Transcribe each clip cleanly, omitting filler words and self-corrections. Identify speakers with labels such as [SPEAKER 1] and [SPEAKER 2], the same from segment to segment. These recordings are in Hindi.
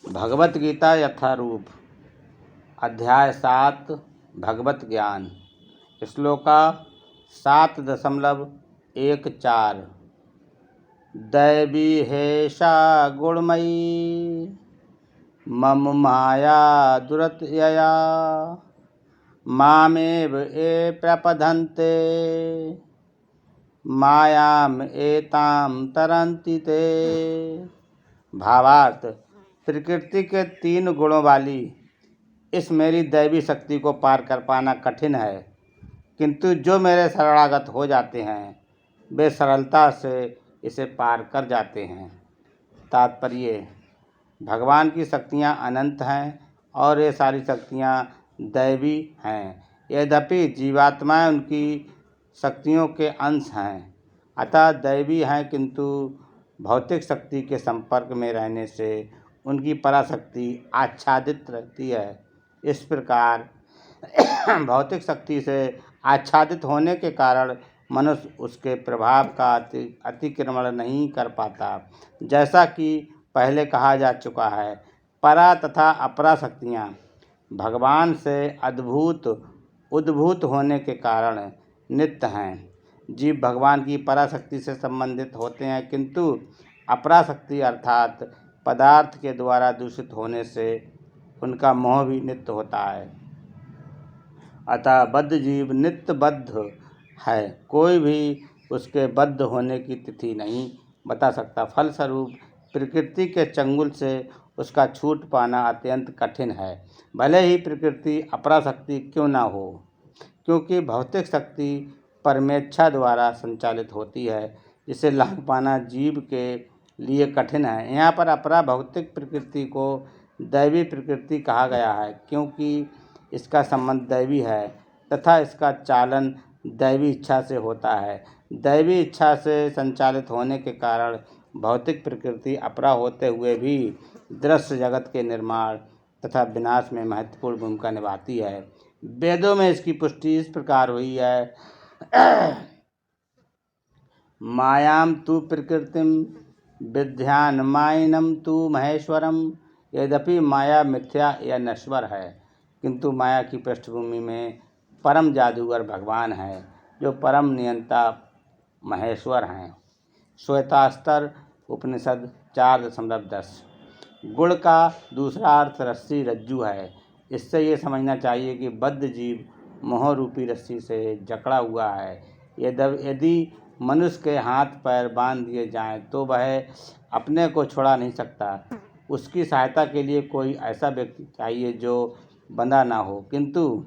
[SPEAKER 1] भगवत गीता यथारूप अध्याय 7 भगवत ज्ञान श्लोका 7.14 दैवी हेषा गुणमयी मम माया दुरत्यया मामेव ये प्रपद्यन्ते मायाम एतां तरन्ति ते। भावार्थ, प्रकृति के 3 गुणों वाली इस मेरी दैवी शक्ति को पार कर पाना कठिन है, किंतु जो मेरे शरणागत हो जाते हैं वे सरलता से इसे पार कर जाते हैं। तात्पर्य, भगवान की शक्तियाँ अनंत हैं और ये सारी शक्तियाँ दैवी हैं। यद्यपि जीवात्माएं उनकी शक्तियों के अंश हैं, अतः दैवी हैं, किंतु भौतिक शक्ति के संपर्क में रहने से उनकी पराशक्ति आच्छादित रहती है। इस प्रकार भौतिक शक्ति से आच्छादित होने के कारण मनुष्य उसके प्रभाव का अतिक्रमण नहीं कर पाता। जैसा कि पहले कहा जा चुका है, परा तथा अपरा शक्तियाँ भगवान से उद्भूत होने के कारण नित्य हैं। जीव भगवान की पराशक्ति से संबंधित होते हैं, किंतु अपराशक्ति अर्थात पदार्थ के द्वारा दूषित होने से उनका मोह भी नित्य होता है। अतः बद्ध जीव नित्य बद्ध है, कोई भी उसके बद्ध होने की तिथि नहीं बता सकता। फलस्वरूप प्रकृति के चंगुल से उसका छूट पाना अत्यंत कठिन है, भले ही प्रकृति अपराशक्ति क्यों ना हो, क्योंकि भौतिक शक्ति परमेच्छा द्वारा संचालित होती है, जिसे लांघ पाना जीव के लिए कठिन है। यहाँ पर अपरा भौतिक प्रकृति को दैवी प्रकृति कहा गया है, क्योंकि इसका संबंध दैवी है तथा इसका चालन दैवी इच्छा से होता है। दैवी इच्छा से संचालित होने के कारण भौतिक प्रकृति अपरा होते हुए भी दृश्य जगत के निर्माण तथा विनाश में महत्वपूर्ण भूमिका निभाती है। वेदों में इसकी पुष्टि इस प्रकार हुई है, मायां तु प्रकृतिम विद्यान्मायिनं तु महेश्वरम। यद्यपि माया मिथ्या या नश्वर है, किंतु माया की पृष्ठभूमि में परम जादूगर भगवान है, जो परम नियंता महेश्वर हैं। श्वेतास्तर उपनिषद 4.10। गुण का दूसरा अर्थ रस्सी रज्जू है। इससे ये समझना चाहिए कि बद्ध जीव मोह रूपी रस्सी से जकड़ा हुआ है। यदि मनुष्य के हाथ पैर बांध दिए जाएं तो वह अपने को छुड़ा नहीं सकता। उसकी सहायता के लिए कोई ऐसा व्यक्ति चाहिए जो बंधा ना हो, किंतु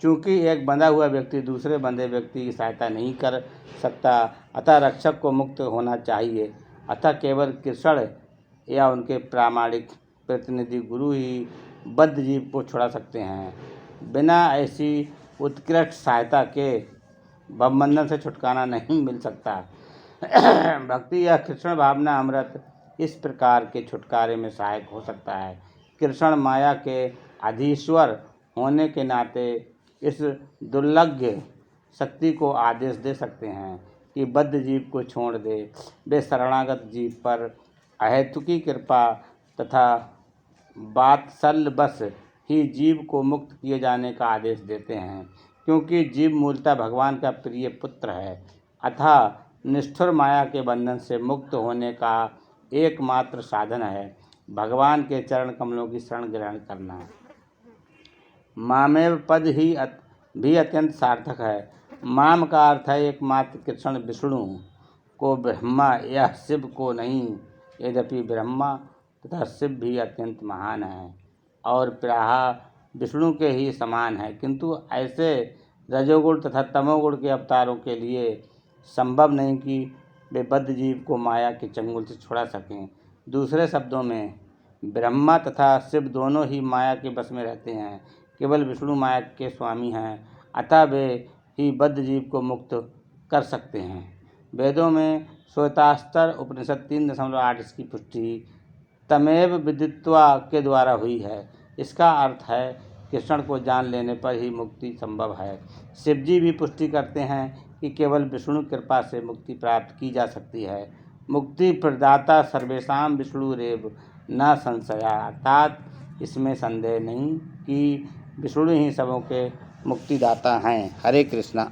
[SPEAKER 1] चूँकि एक बंधा हुआ व्यक्ति दूसरे बंधे व्यक्ति की सहायता नहीं कर सकता, अतः रक्षक को मुक्त होना चाहिए। अतः केवल कृष्ण या उनके प्रामाणिक प्रतिनिधि गुरु ही बद्ध जीव को छुड़ा सकते हैं। बिना ऐसी उत्कृष्ट सहायता के भवबंधन से छुटकारा नहीं मिल सकता। भक्ति या कृष्ण भावना अमृत इस प्रकार के छुटकारे में सहायक हो सकता है। कृष्ण माया के अधीश्वर होने के नाते इस दुर्लभ शक्ति को आदेश दे सकते हैं कि बद्ध जीव को छोड़ दे। वे शरणागत जीव पर अहेतुकी कृपा तथा वात्सल्य बस ही जीव को मुक्त किए जाने का आदेश देते हैं, क्योंकि जीव मूलतः भगवान का प्रिय पुत्र है। अतः निष्ठुर माया के बंधन से मुक्त होने का एकमात्र साधन है भगवान के चरण कमलों की शरण ग्रहण करना। मामेव पद ही भी अत्यंत सार्थक है। माम का अर्थ है एकमात्र कृष्ण विष्णु को, ब्रह्मा या शिव को नहीं। यद्यपि ब्रह्मा तथा शिव भी अत्यंत महान हैं और प्रायः विष्णु के ही समान है, किंतु ऐसे रजोगुण तथा तमोगुण के अवतारों के लिए संभव नहीं कि वे बद्ध जीव को माया के चंगुल से छुड़ा सकें। दूसरे शब्दों में ब्रह्मा तथा शिव दोनों ही माया के बस में रहते हैं, केवल विष्णु माया के स्वामी हैं, अतः वे ही बद्ध जीव को मुक्त कर सकते हैं। वेदों में श्वेतास्तर उपनिषद 3.8 इसकी पुष्टि तमेव विदित्वा के द्वारा हुई है। इसका अर्थ है कृष्ण को जान लेने पर ही मुक्ति संभव है। शिवजी भी पुष्टि करते हैं कि केवल विष्णु कृपा से मुक्ति प्राप्त की जा सकती है। मुक्ति प्रदाता सर्वेषां विष्णुरेव न संशया, अर्थात इसमें संदेह नहीं कि विष्णु ही सबों के मुक्तिदाता हैं। हरे कृष्णा।